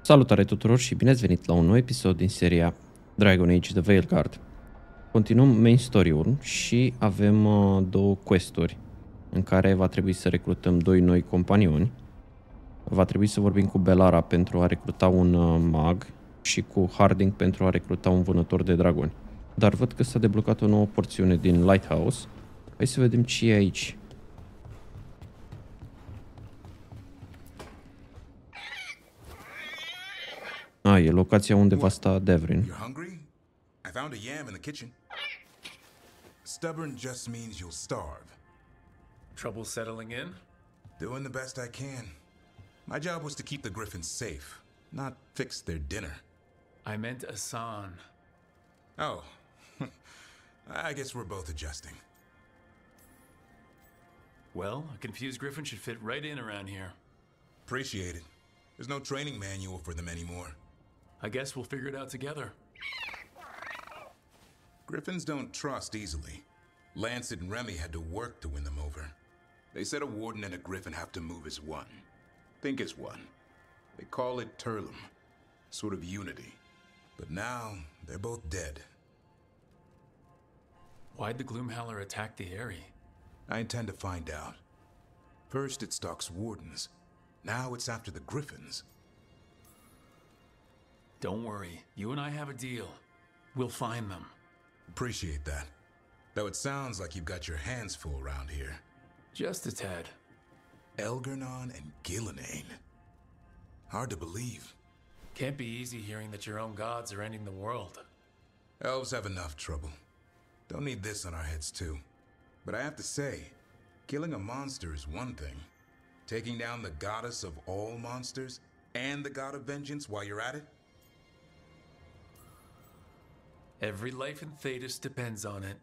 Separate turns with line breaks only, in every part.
Salutare tuturor și bine ați venit la un nou episod din seria Dragon Age The Veilguard. Continuăm main story-ul și avem două quest-uri în care va trebui să recrutăm doi noi companioni. Va trebui să vorbim cu Belara pentru a recruta un mag și cu Harding pentru a recruta un vânător de dragoni. Dar văd că s-a deblocat o nouă porțiune din Lighthouse. Hai să vedem ce e aici. E locația unde va sta Devrin.
You're hungry? I found a yam in the kitchen. Stubborn just means you'll starve.
Trouble settling in?
Doing the best I can. My job was to keep the Griffins safe, not fix their dinner.
I meant Asan.
Oh. I guess we're both adjusting.
Well, a confused griffin should fit right in around here.
Appreciate it. There's no training manual for them anymore.
I guess we'll figure it out together.
Griffins don't trust easily. Lancet and Remy had to work to win them over. They said a warden and a griffin have to move as one. Think as one. They call it Turlum. Sort of unity. But now, they're both dead.
Why'd the Gloomhowler attack the Eyrie?
I intend to find out. First it stalks wardens. Now it's after the griffins.
Don't worry. You and I have a deal. We'll find them.
Appreciate that. Though it sounds like you've got your hands full around here.
Just a tad.
Elgernon and Gillenane. Hard to believe.
Can't be easy hearing that your own gods are ending the world.
Elves have enough trouble. Don't need this on our heads too. But I have to say, killing a monster is one thing. Taking down the goddess of all monsters and the god of vengeance while you're at it?
Every life in Thedas depends on it.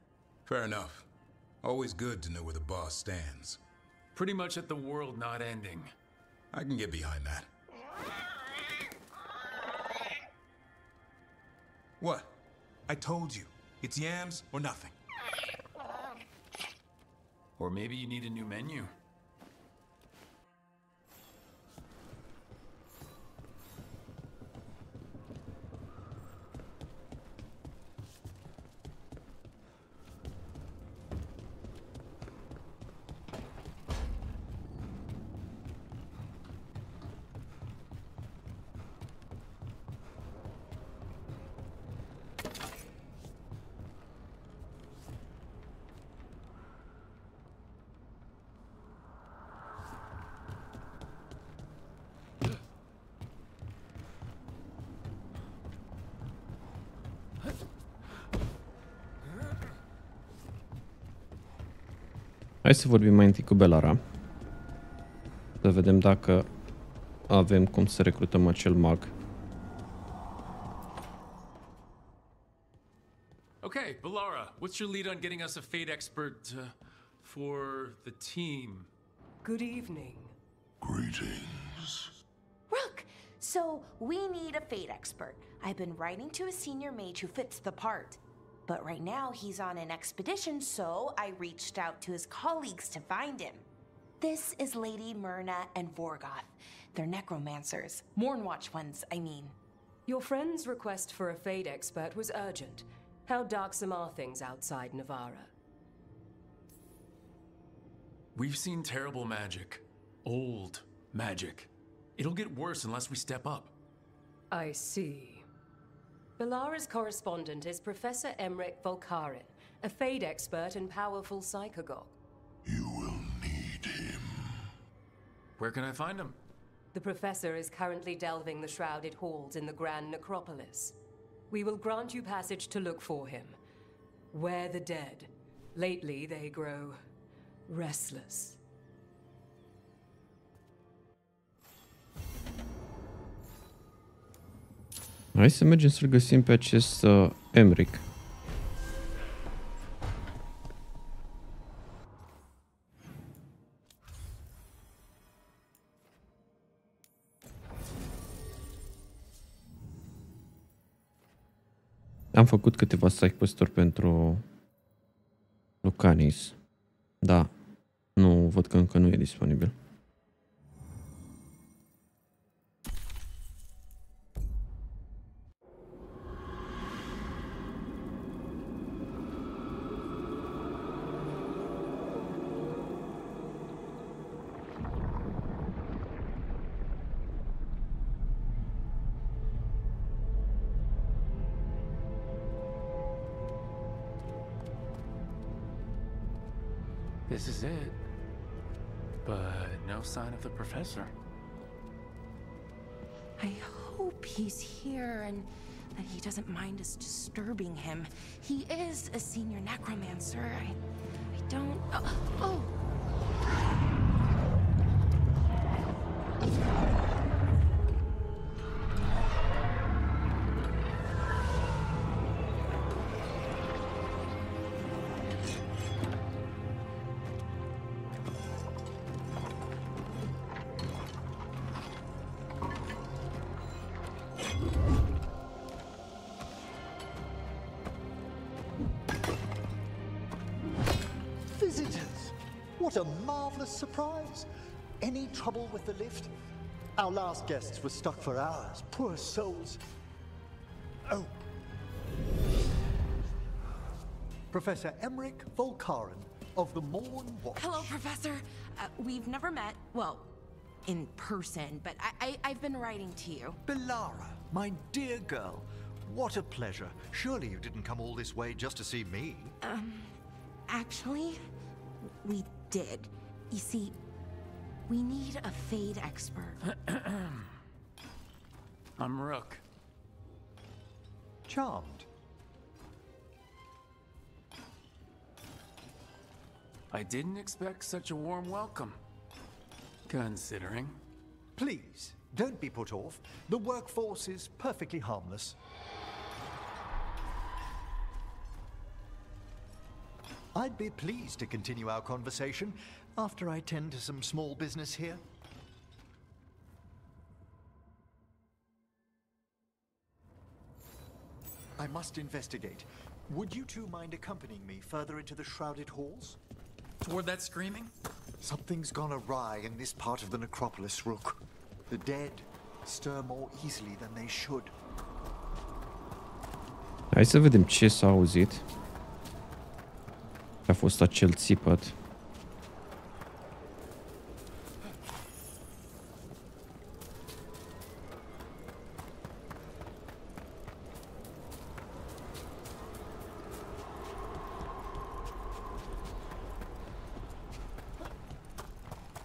Fair enough. Always good to know where the boss stands.
Pretty much at the world not ending.
I can get behind that. What? I told you. It's yams or nothing.
Or maybe you need a new menu.
Hai să vorbim mai întâi cu Belara. Să vedem dacă avem cum să recrutăm acel mag.
Okay, Belara, what's your lead on getting us a fate expert for the team?
Good evening.
Greetings.
Rook, so we need a fate expert. I've been writing to a senior mage who fits the part. But right now he's on an expedition, so I reached out to his colleagues to find him. This is Lady Myrna and Vorgoth. They're necromancers. Mournwatch ones, I mean.
Your friend's request for a fate expert was urgent. How darksome are things outside Navarra?
We've seen terrible magic. Old magic. It'll get worse unless we step up.
I see. Belara's correspondent is Professor Emmerich Volkarin, a fate expert and powerful psychagogue.
You will need him.
Where can I find him?
The professor is currently delving the shrouded halls in the Grand Necropolis. We will grant you passage to look for him. Where the dead. Lately they grow restless.
Hai să mergem să-l găsim pe acest Emric. Am făcut câteva side quest-uri pentru Lucanis. Da, nu văd că încă nu e disponibil.
This is it. But no sign of the professor.
I hope he's here and that he doesn't mind us disturbing him. He is a senior necromancer. I don't... Oh!
Visitors! What a marvelous surprise! Any trouble with the lift? Our last guests were stuck for hours. Poor souls. Oh. Professor Emmerich Volkaren of the Morn Watch.
Hello, Professor. We've never met, well, in person, but I've been writing to you.
Belara, my dear girl. What a pleasure. Surely you didn't come all this way just to see me.
Actually, we did. You see, we need a Fade expert.
I'm Rook.
Charmed.
I didn't expect such a warm welcome. Considering.
Please, don't be put off. The workforce is perfectly harmless. I'd be pleased to continue our conversation after I tend to some small business here. I must investigate. Would you two mind accompanying me further into the shrouded halls?
Toward that screaming?
Something's gone awry in this part of the necropolis, Rook. The dead stir more easily than they should.
Hai să vedem ce s-a auzit. A fost acel țipăt.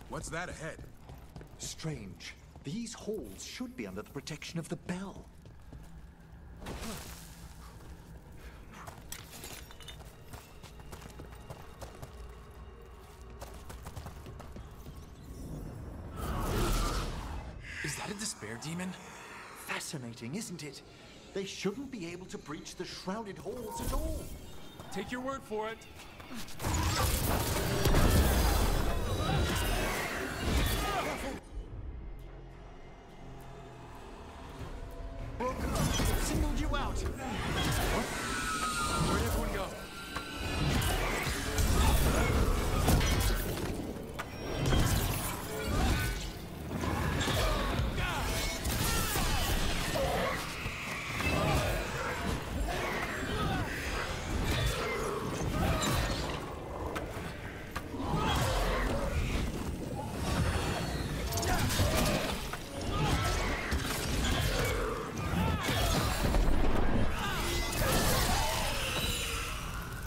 What's that ahead?
Strange. These halls should be under the protection of the bell.
Is that a despair demon?
Fascinating, isn't it? They shouldn't be able to breach the shrouded halls at all.
Take your word for it.
Brooke, singled you out. What?
Where'd everyone go?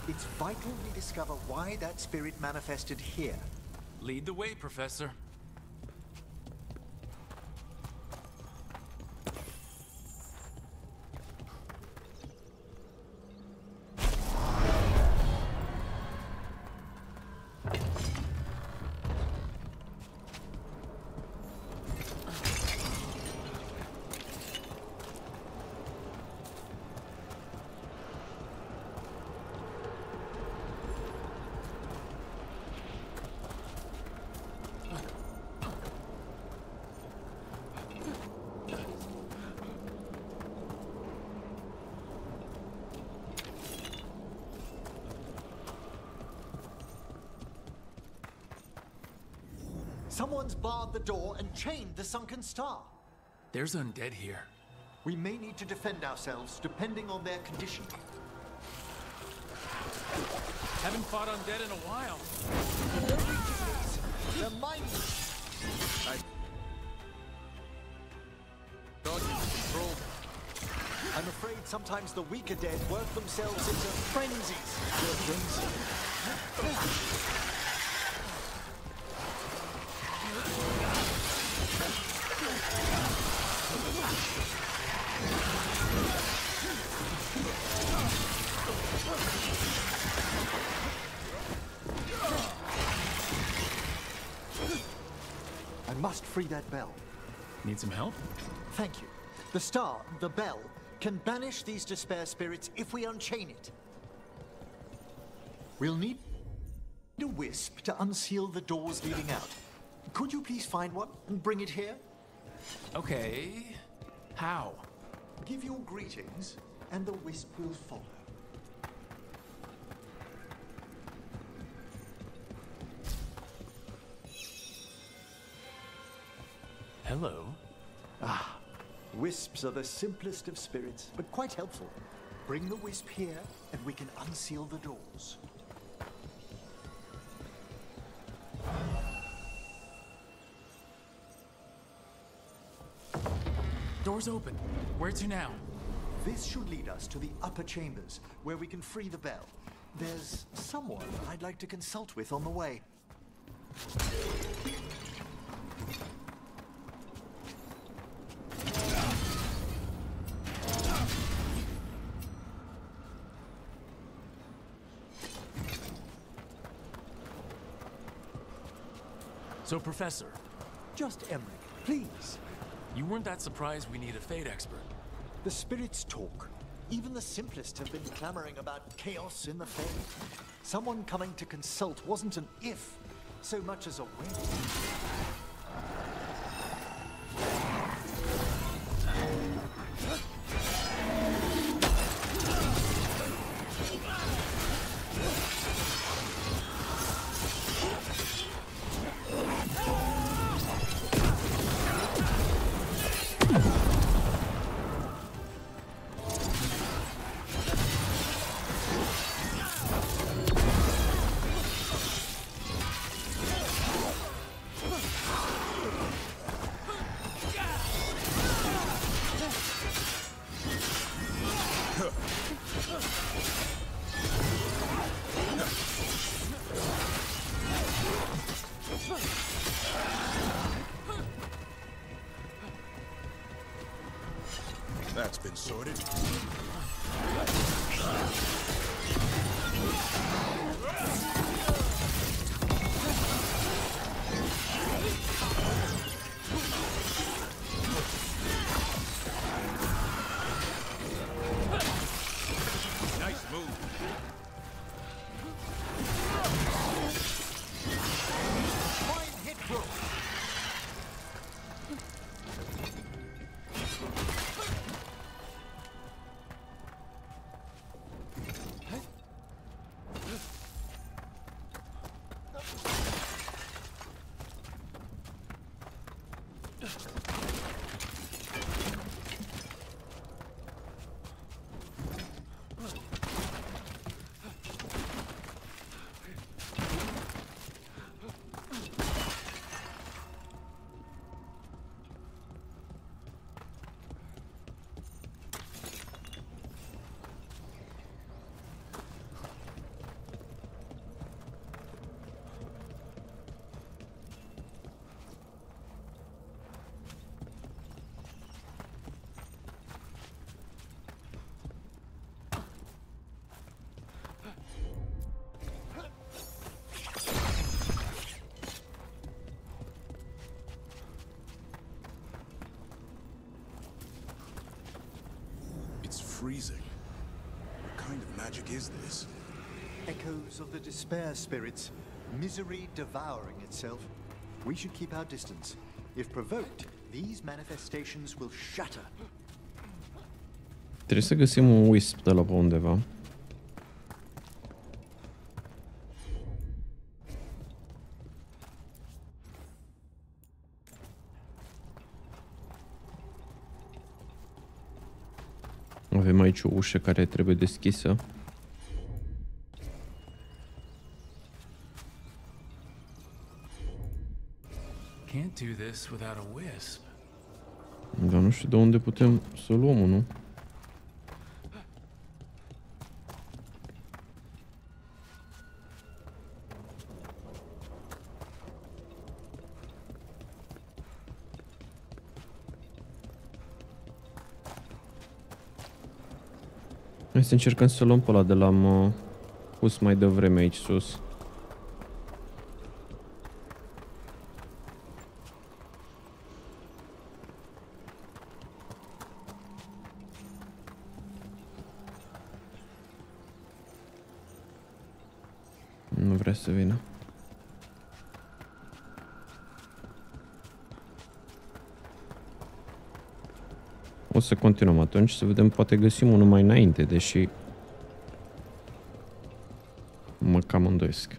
It's vital we discover why that spirit manifested here.
Lead the way, Professor.
Someone's barred the door and chained the sunken star.
There's undead here.
We may need to defend ourselves depending on their condition.
Haven't fought undead in a while.
They're mining.
Controlled.
I'm afraid sometimes the weaker dead work themselves into frenzies. free that bell.
Need some help?
Thank you. The star, the bell, can banish these despair spirits if we unchain it. We'll need a wisp to unseal the doors leading out. Could you please find one and bring it here?
Okay. How?
Give your greetings, and the wisp will follow.
Hello.
Ah, wisps are the simplest of spirits, but quite helpful. Bring the wisp here, and we can unseal the doors.
Door's open. Where to now?
This should lead us to the upper chambers, where we can free the bell. There's someone I'd like to consult with on the way.
So, Professor,
Just Emmerich, please.
you weren't that surprised we need a fate expert.
The spirits talk. Even the simplest have been clamoring about chaos in the Fae. Someone coming to consult wasn't an if, so much as a when.
That's been sorted. Nice move.
Fine hit, bro.
It's freezing. What kind of magic is this?
Echoes of the despair spirits, misery devouring itself. We should keep our distance. If provoked, these manifestations will shatter.
Trebuie să găsim un wisp de la pe undeva. Avem aici o ușă care trebuie deschisă.
Can't do this without a wisp.
Dar nu știu de unde putem să o luăm, nu? Hai să încercăm să luăm pe ăla de l-am pus mai devreme aici sus. vrea să vină. O să continuăm atunci, să vedem, poate găsim unul mai înainte, deși mă cam îndoiesc.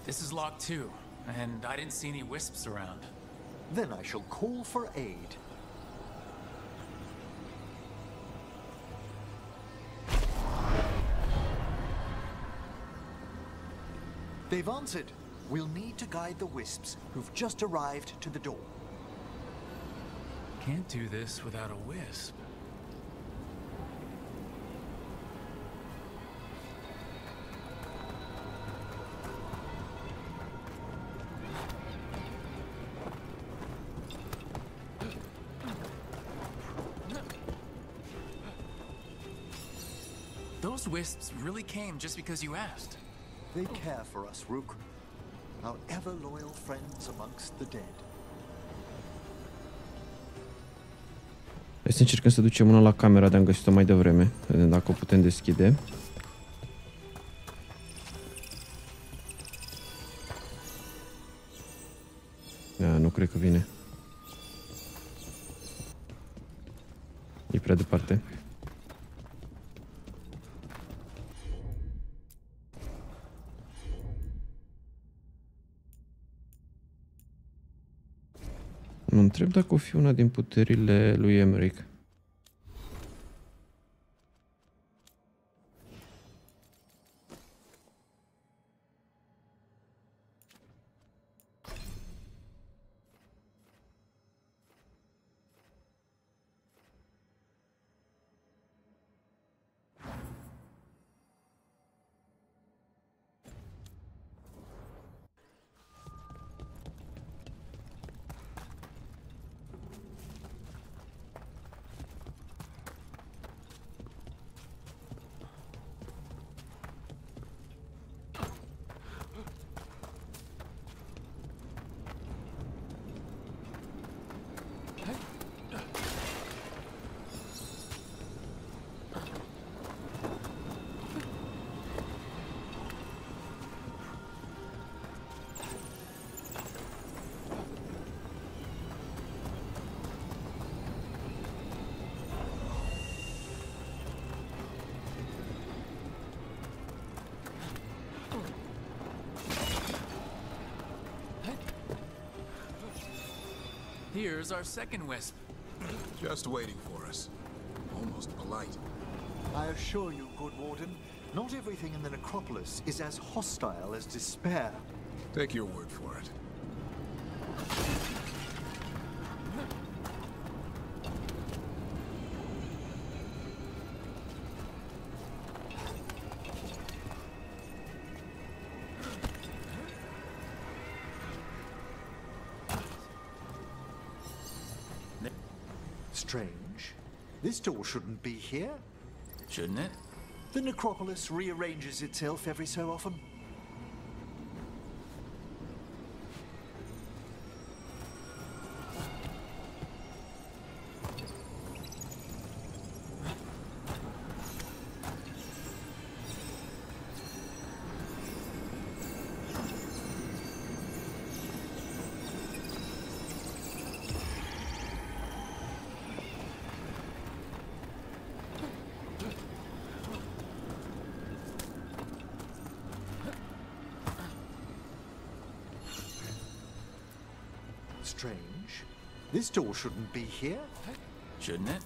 This is locked too, and I didn't see any wisps around.
Then I shall call for aid. They've answered. We'll need to guide the wisps who've just arrived to the door.
Can't do this without a wisp. Those wisps really came just because you asked.
They care for us, Rook. Our ever-loyal friends amongst the dead.
Hai să încercăm să ducem una la camera de-am găsit-o mai devreme. Vedem dacă o putem deschide. Da, nu cred că vine. E prea departe. Mă întreb dacă o fi una din puterile lui Emmerich.
Here's our second wisp.
Just waiting for us. Almost polite.
I assure you, good warden, not everything in the necropolis is as hostile as despair.
Take your word for it.
Strange. This door shouldn't be here.
Shouldn't it?
The necropolis rearranges itself every so often. Strange. This door shouldn't be here.
Shouldn't it?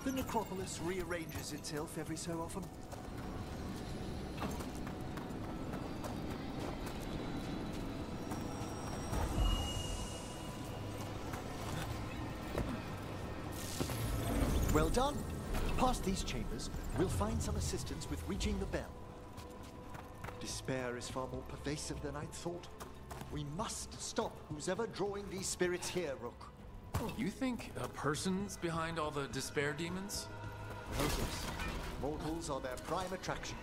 The necropolis rearranges itself every so often. Well done. Past these chambers, we'll find some assistance with reaching the bell. Despair is far more pervasive than I'd thought. We must stop who's ever drawing these spirits here, Rook.
You think a person's behind all the despair demons?
Notice, mortals are their prime attraction.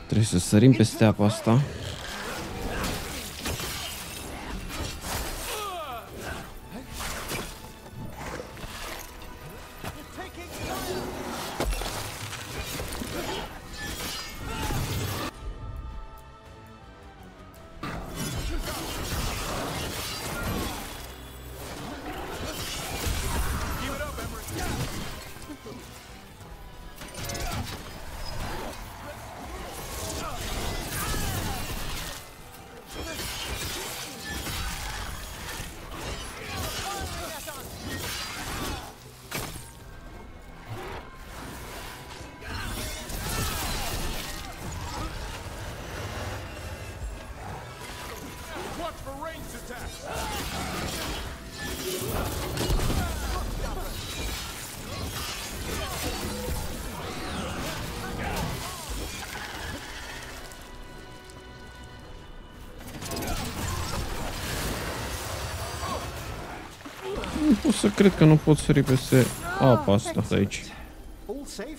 Trebuie să sărim peste apa asta. Nu pot să cred că nu pot sări peste apa asta de aici.
All safe?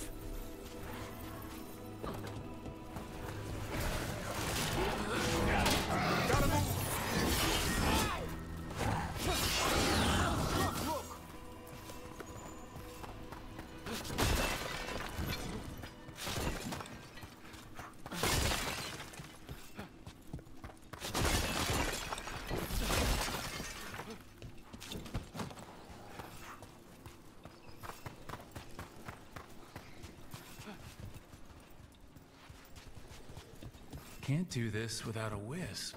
Can't do this without a wisp.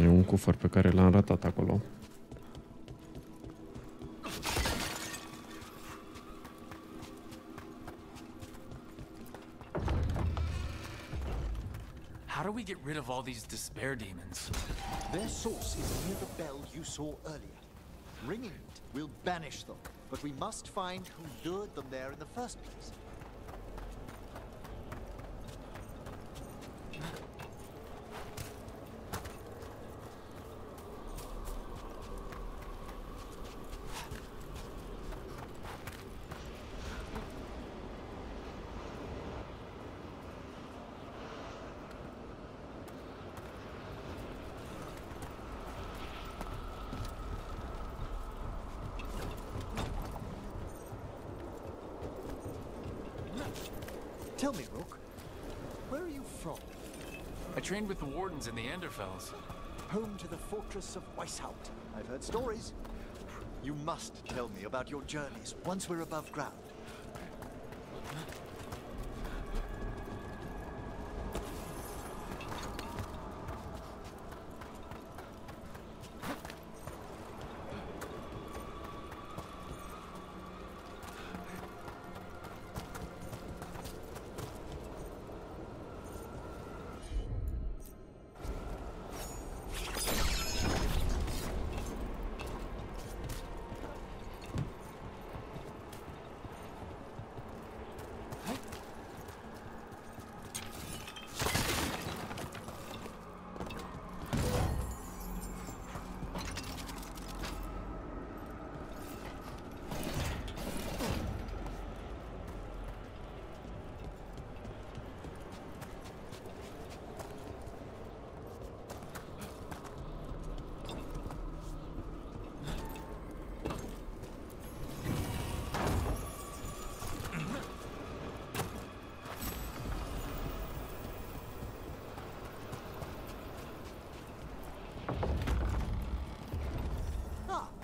E un cufăr pe care l-am ratat acolo.
How do we get rid of all these despair demons?
Their source is near the bell you saw earlier. Ringing it will banish them, but we must find who lured them there in the first place. Tell me, Rook, where are you from?
I trained with the Wardens in the Anderfells.
Home to the fortress of Weishaupt. I've heard stories. You must tell me about your journeys once we're above ground.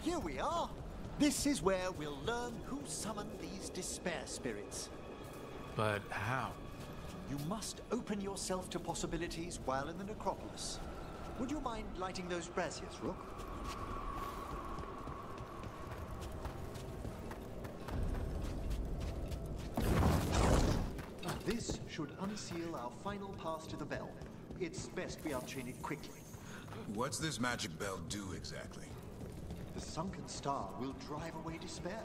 Here we are. This is where we'll learn who summoned these despair spirits.
But how?
You must open yourself to possibilities while in the necropolis. Would you mind lighting those braziers, Rook? This should unseal our final path to the bell. It's best we unchain it quickly.
What's this magic bell do exactly?
The sunken star will drive away despair.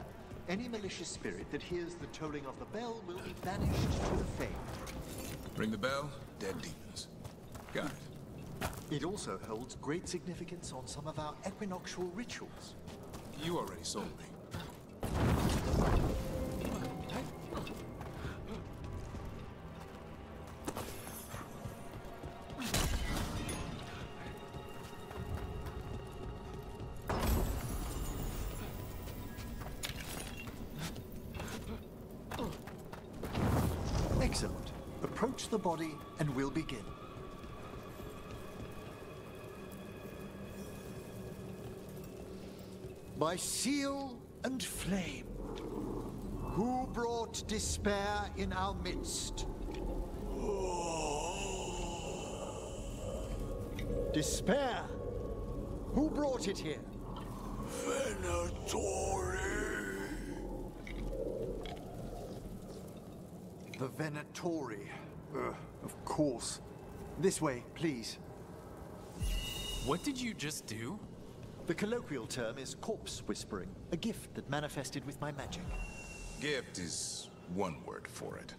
Any malicious spirit that hears the tolling of the bell will be banished to the Fey.
Ring the bell, dead demons. Got it.
It also holds great significance on some of our equinoctial rituals.
You already sold me.
Excellent. Approach the body and we'll begin. By seal and flame, who brought despair in our midst? Despair? Who brought it here?
Venatori!
The Venatori. Of course. This way, please.
What did you just do?
The colloquial term is corpse whispering, a gift that manifested with my magic.
Gift is one word for it.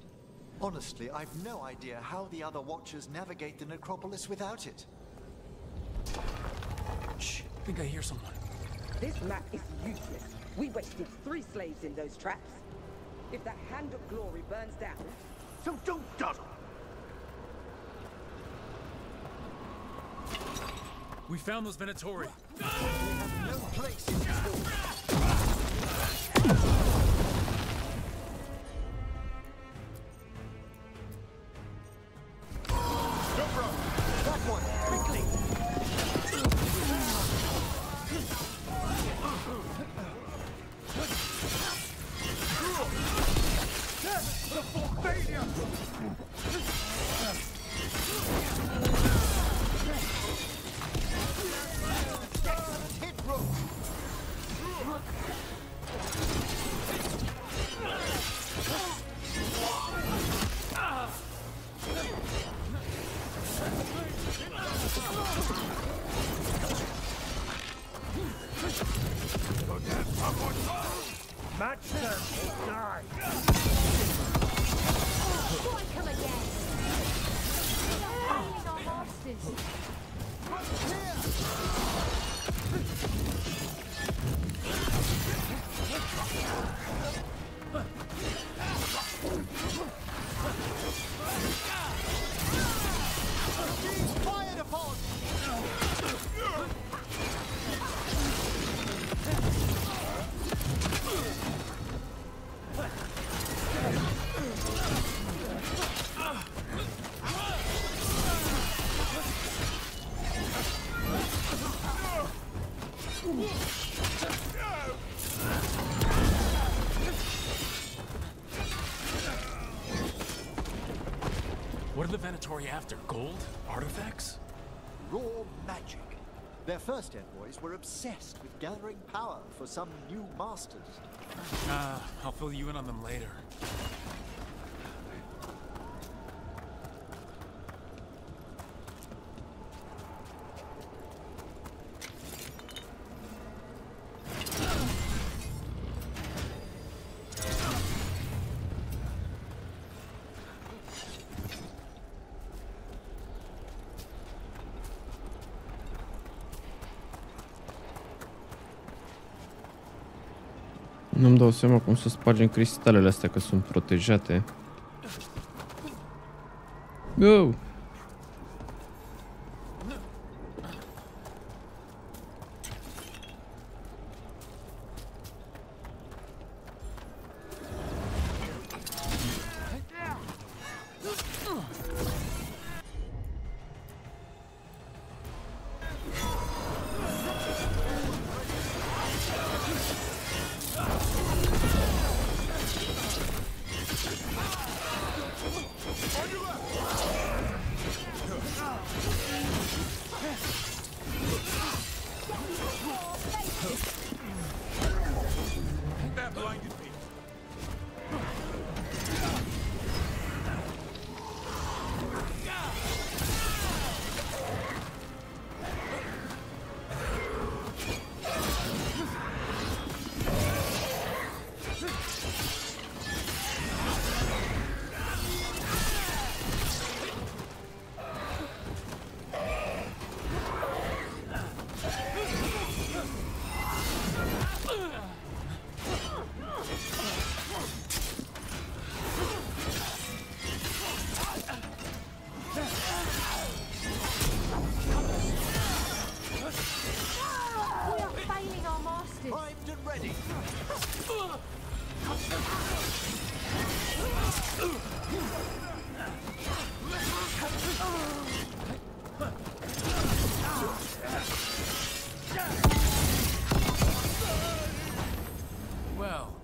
Honestly, I've no idea how the other Watchers navigate the necropolis without it.
Shh, I think I hear someone.
This map is useless. We wasted 3 slaves in those traps. If that Hand of Glory burns down,
So don't dawdle!
We found those Venatori.
We have no place in this war. That one, quickly! The Fulfania! Hit, Rook!
What are the Venatori after? Gold? Artifacts?
Raw magic. Their first envoys were obsessed with gathering power for some new masters.
I'll fill you in on them later.
Nu-mi dau seama cum să spargem cristalele astea, că sunt protejate. Go!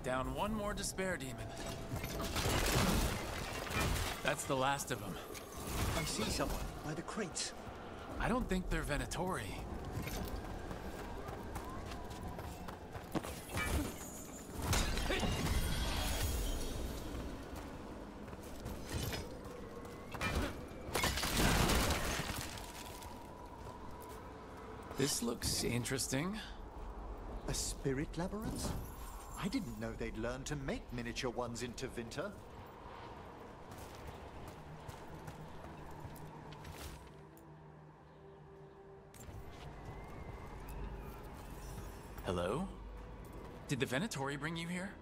Down one more despair demon. That's the last of them.
I see someone by the crates.
I don't think they're Venatori. This looks interesting.
A spirit labyrinth? I didn't know they'd learned to make miniature ones into Vinter.
Hello? Did the Venatori bring you here?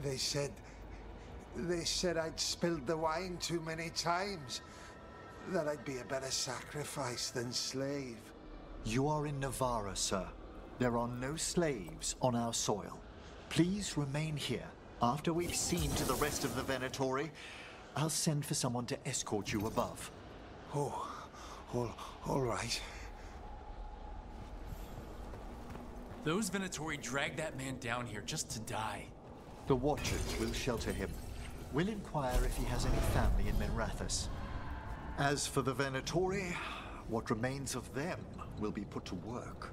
They said I'd spilled the wine too many times. That I'd be a better sacrifice than slave.
You are in Navarra, sir. There are no slaves on our soil. Please remain here. After we've seen to the rest of the Venatori, I'll send for someone to escort you above.
Oh, all right.
Those Venatori dragged that man down here just to die.
The Watchers will shelter him. We'll inquire if he has any family in Menrathis. As for the Venatori, what remains of them will be put to work.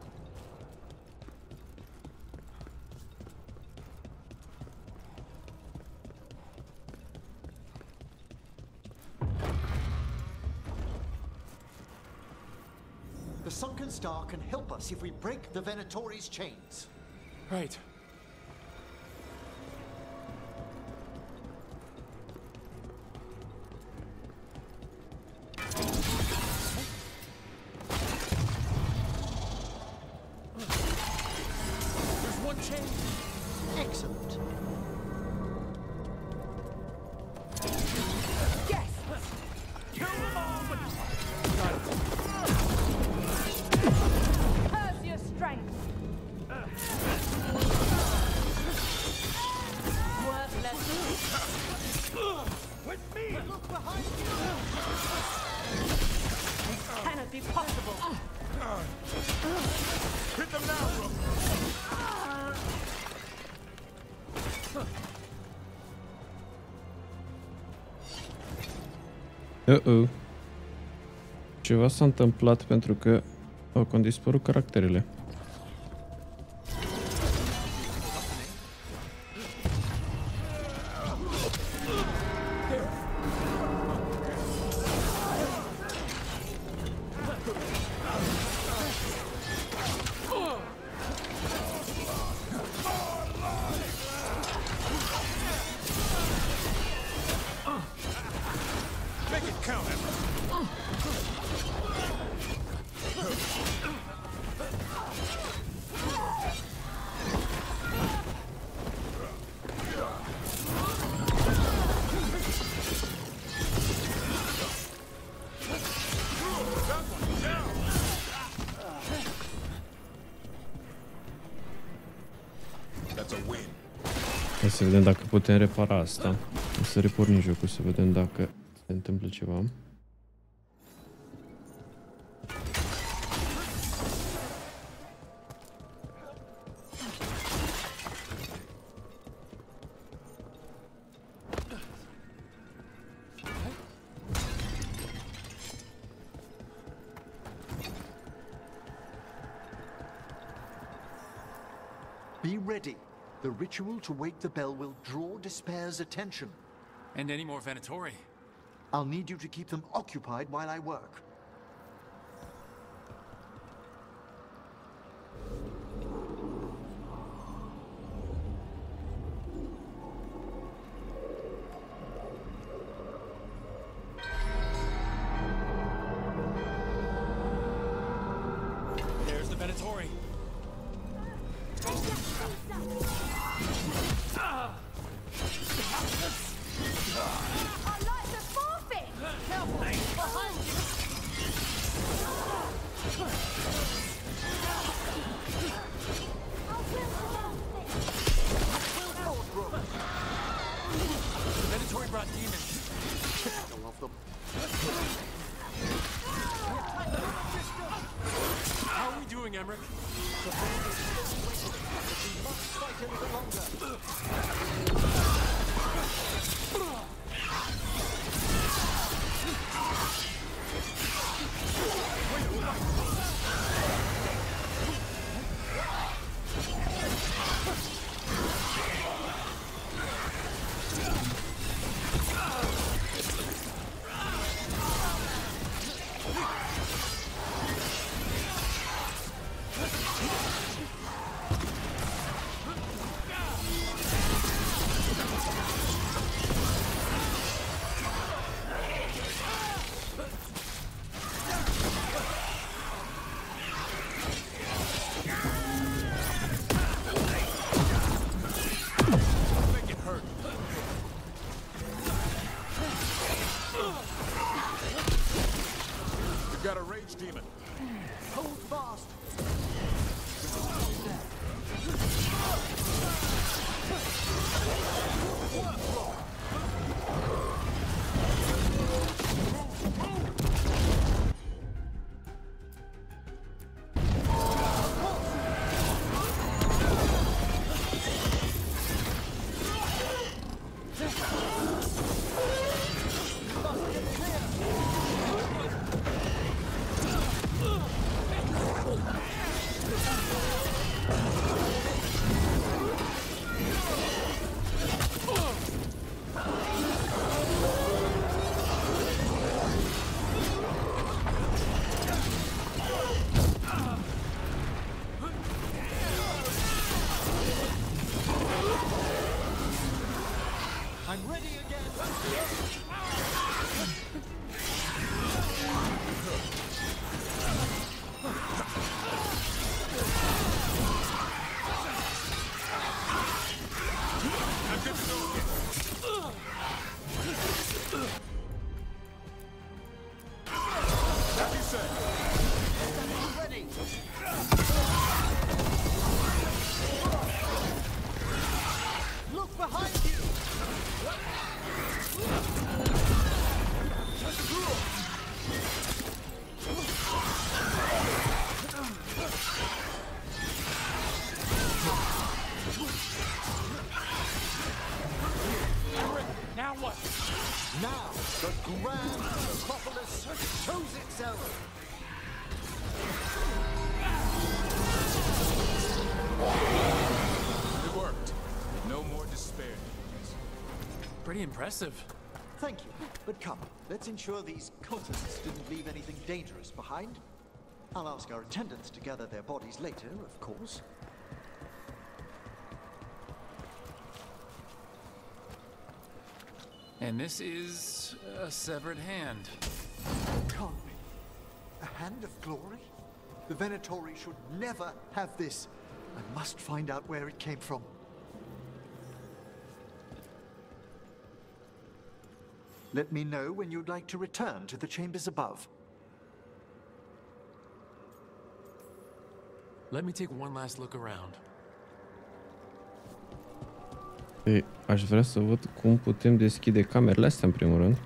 The Sunken Star can help us if we break the Venatori's chains.
Right.
Ceva s-a întâmplat pentru că au cam dispărut caracterele. Hai să vedem dacă putem repara asta. O să repornim jocul să vedem dacă se întâmplă ceva.
Be ready. The ritual to wake the bell will draw Despair's attention.
And any more Venatori?
I'll need you to keep them occupied while I work.
There's the Venatori. Venatori brought demons.
I love them.
How are we doing, Emmerich? pretty impressive.
Thank you. But come, let's ensure these cultists didn't leave anything dangerous behind. I'll ask our attendants to gather their bodies later, of course.
And this is a severed hand.
Can't be. A hand of glory? The Venatori should never have this. I must find out where it came from. Let me know when you'd like to return to the chambers above.
Let me take one last look around.
Ei, aș vrea să văd cum putem deschide camerele astea în primul rând.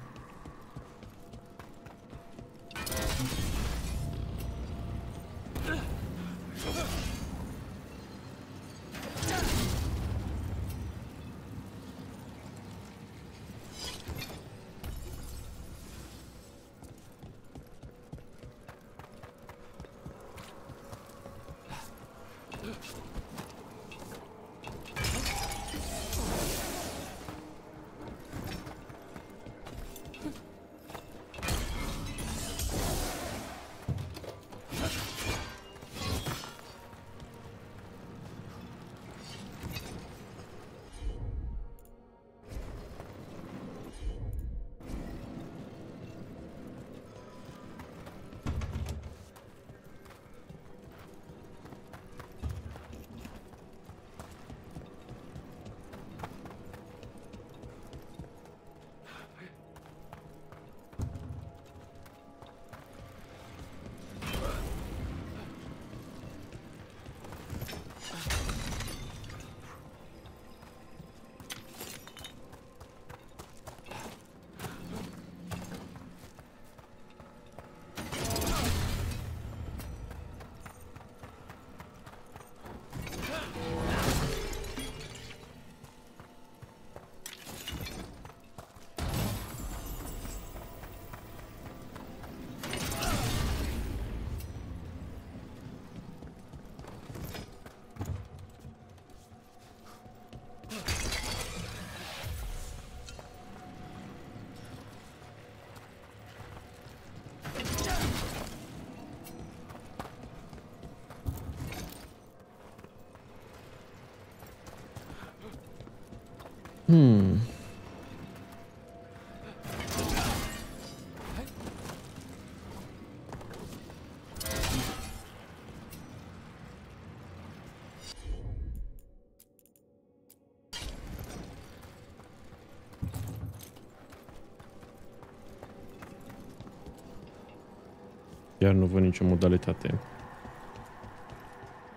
Iar nu văd nicio modalitate.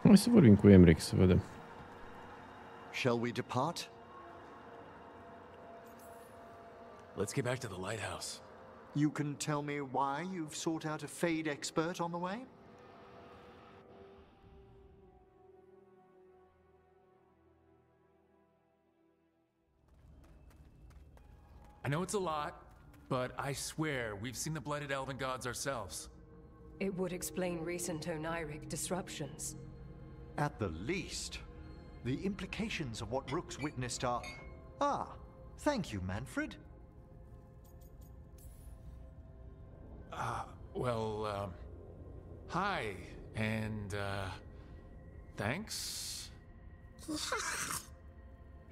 Hai să vorbim cu Emric să vedem.
Shall we depart?
Let's get back to the lighthouse.
You can tell me why you've sought out a Fade expert on the way?
I know it's a lot, but I swear we've seen the blighted elven gods ourselves.
It would explain recent Oniric disruptions.
At the least. The implications of what Rook's witnessed are... Ah, thank you, Manfred.
Hi, and, thanks?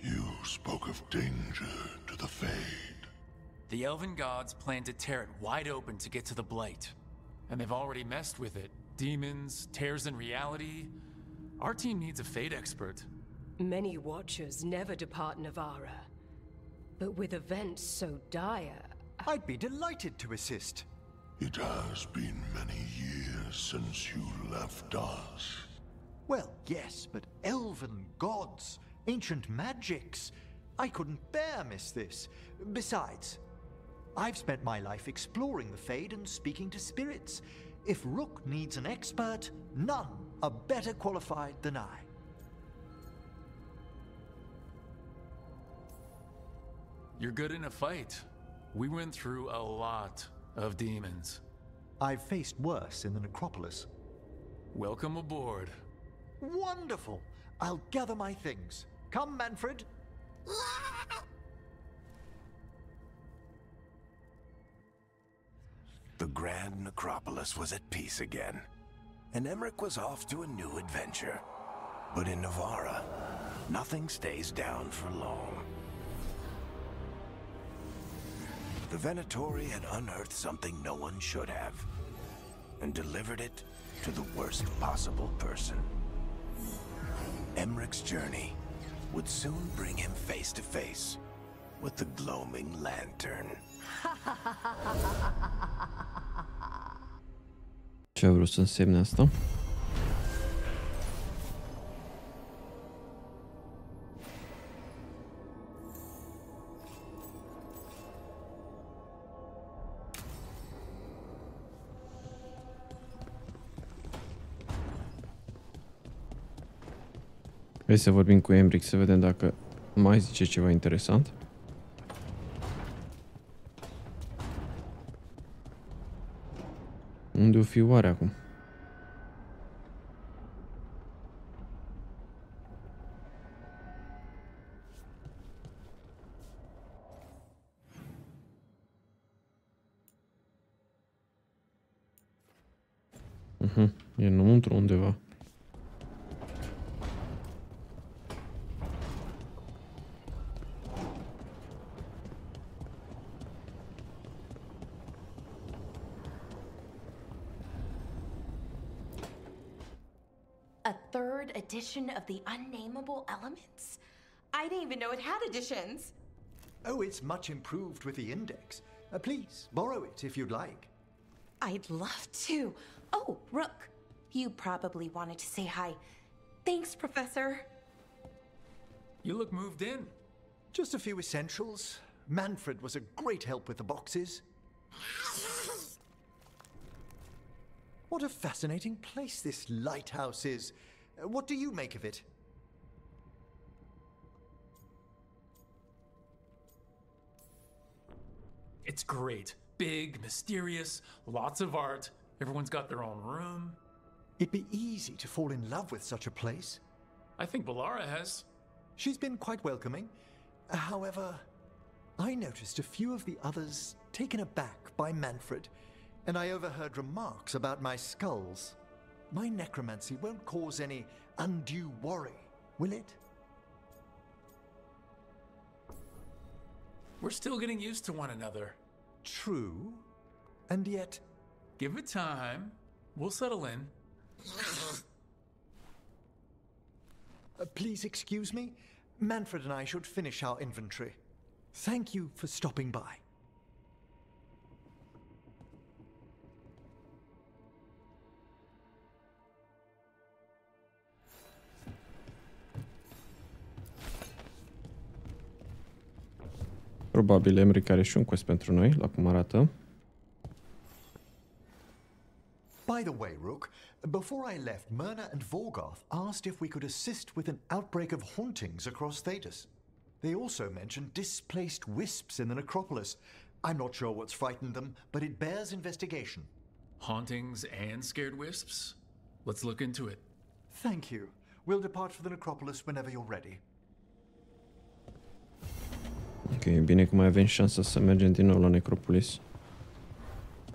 You spoke of danger to the Fade.
The elven gods plan to tear it wide open to get to the blight. And they've already messed with it. Demons, tears in reality. Our team needs a Fade expert.
Many Watchers never depart Navara. But with events so dire...
I'd be delighted to assist.
It has been many years since you left us.
Well, yes, but elven gods, ancient magics. I couldn't bear miss this. Besides, I've spent my life exploring the Fade and speaking to spirits. If Rook needs an expert, none are better qualified than I.
You're good in a fight. We went through a lot of demons.
I've faced worse in the necropolis.
Welcome aboard.
Wonderful! I'll gather my things. Come, Manfred.
Grand Necropolis was at peace again, and Emmerich was off to a new adventure. But in Navarra, nothing stays down for long. The Venatori had unearthed something no one should have, and delivered it to the worst possible person. Emmerich's journey would soon bring him face to face with the gloaming lantern.
Ce a vrut să însemne asta? Hai să vorbim cu Emmerich să vedem dacă mai zice ceva interesant. Unde o fi oare acum? E înăuntru undeva.
A third edition of the Unnameable Elements? I didn't even know it had editions.
Oh, it's much improved with the index. Please, borrow it if you'd like.
I'd love to. Oh, Rook, you probably wanted to say hi. Thanks, Professor.
You look moved in.
Just a few essentials. Manfred was a great help with the boxes. What a fascinating place this lighthouse is. What do you make of it?
It's great. Big, mysterious, lots of art. Everyone's got their own room.
It'd be easy to fall in love with such a place.
I think Bellara has.
She's been quite welcoming. However, I noticed a few of the others taken aback by Manfred, and I overheard remarks about my skulls. My necromancy won't cause any undue worry, will it?
We're still getting used to one another.
True, and yet...
Give it time. We'll settle in.
Please excuse me. Manfred and I should finish our inventory. Thank you for stopping by.
Probabil Emmerich are și un quest pentru noi, la cum arată.
By the way, Rook, before I left, Myrna and Veilguard asked if we could assist with an outbreak of hauntings across Thedas. They also mentioned displaced wisps in the necropolis. I'm not sure what's frightened them, but it bears investigation.
Hauntings and scared wisps? Let's look into it.
Thank you. We'll depart for the necropolis whenever you're ready.
Ok, e bine că mai avem șansa să mergem din nou la necropolis.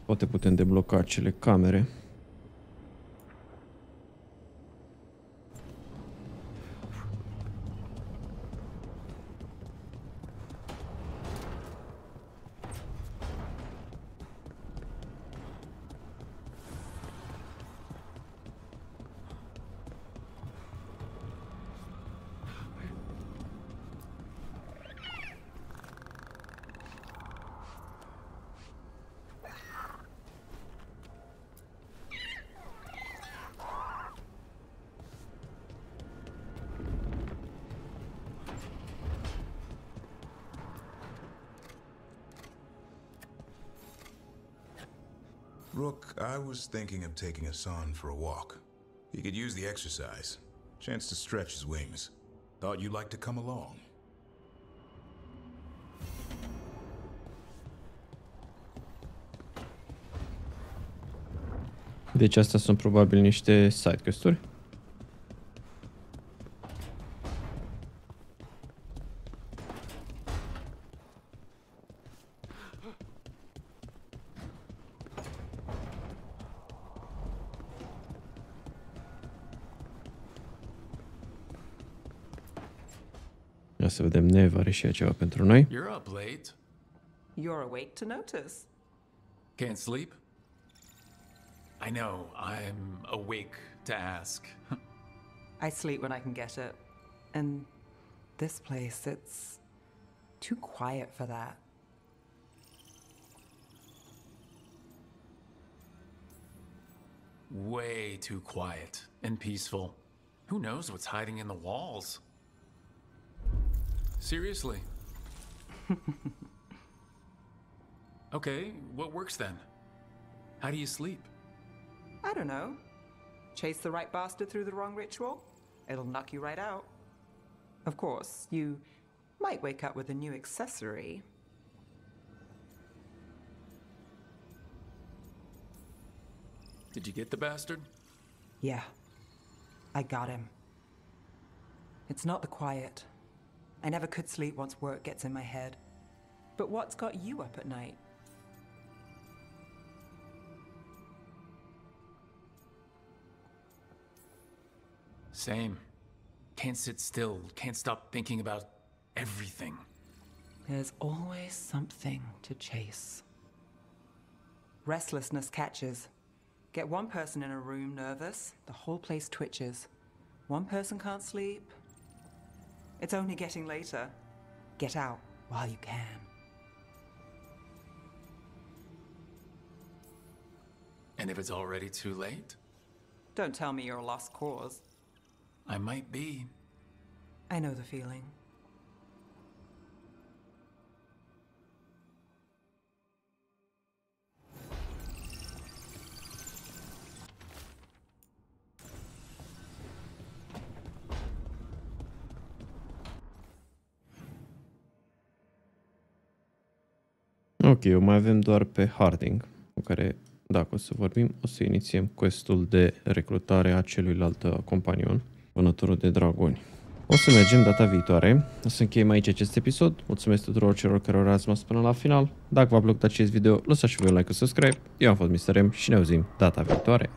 Poate putem debloca acele camere.
Rook, I was thinking of taking Hassan for a walk. He could use the exercise. Chance to stretch his wings. Thought you'd like to come along.
Deci astea sunt probabil niște side quest-uri. să vedem, Neve are și ea ceva pentru noi.
You're up late.
You're awake to notice.
Can't sleep? I know, I'm awake to ask.
I sleep when I can get it. And this place, it's too quiet for that.
Way too quiet and peaceful. Who knows what's hiding in the walls? Seriously. Okay, what works then? How do you sleep?
I don't know. Chase the right bastard through the wrong ritual? It'll knock you right out. Of course, you might wake up with a new accessory.
Did you get the bastard?
Yeah, I got him. It's not the quiet. I never could sleep once work gets in my head. But what's got you up at night?
Same. Can't sit still, can't stop thinking about everything.
There's always something to chase. Restlessness catches. Get one person in a room nervous, the whole place twitches. One person can't sleep. It's only getting later. Get out while you can.
And if it's already too late?
Don't tell me you're a lost cause.
I might be.
I know the feeling.
Ok, o mai avem doar pe Harding, cu care, dacă o să vorbim, o să inițiem questul de recrutare a celuilalt companion, vânătorul de dragoni. O să mergem data viitoare. O să încheiem aici acest episod. Mulțumesc tuturor celor care au rămas până la final. Dacă v-a plăcut acest video, lăsați și voi un like și subscribe. Eu am fost Mr. M și ne auzim data viitoare.